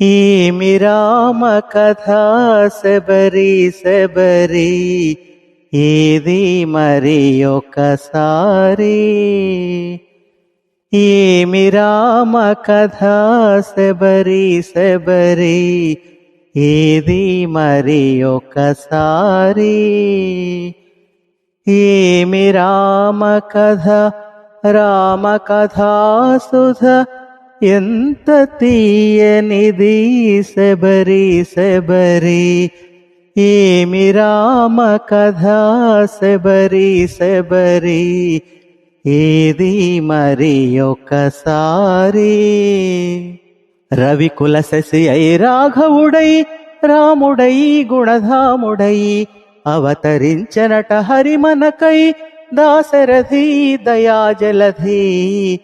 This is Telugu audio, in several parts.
ఈమి రామ కథ శబరి శబరి ఏది మరి ఒకసారి. ఈమి రామ కథ శబరి శబరి ఏది మరి ఒకసారి. ఈమి రామ కథ రామ కథా సుధ ఎంత తీయనిది శబరి శబరి. ఈమి రామ కథ శబరి శబరి ఏది మరి ఒకసారి. రవికుల శశి అయి రాఘవుడై రాముడై గుణధాముడై అవతరించనట హరిమనకై దాశరథి దయాజలధి.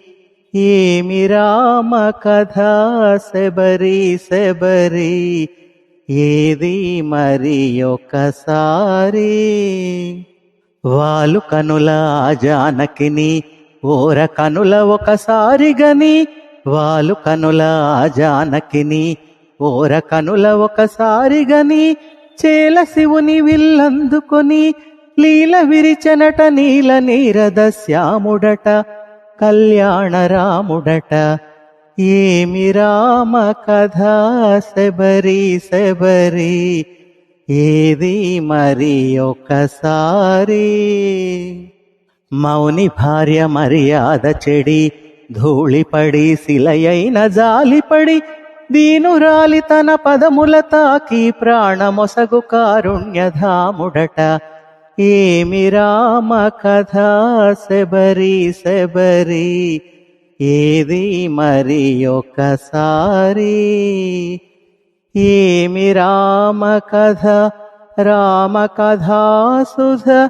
ఈమి రామ కథ శబరి శబరి ఏది మరి ఒకసారి. వాలు కనుల జానకిని ఓర కనుల ఒకసారి గని. వాలు కనుల జానకిని ఓర కనుల ఒకసారి గని. చేల శివుని విల్లందుకొని లీల విరిచనట నీల నీరద శ్యాముడట కళ్యాణ రాముడట. ఏమి రామ కథ శబరి శబరి ఏది మరి ఒకసారి. మౌని భార్య మర్యాద చెడి ధూళిపడి శిలయైన జాలిపడి దీనురాలి తన పదముల తాకి ప్రాణమొసగు కారుణ్యధాముడట. ఏమి రామ కథ శబరి శబరి ఏది మరి ఒకసారి. ఏమి రామ కథ రామ కథా సుధ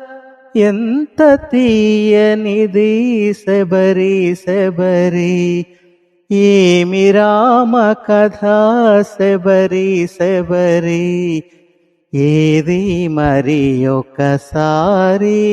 ఎంత తీయనిది శబరి శబరి. ఏమి రామ కథ శబరి శబరి ఏది మరి ఒకసారి.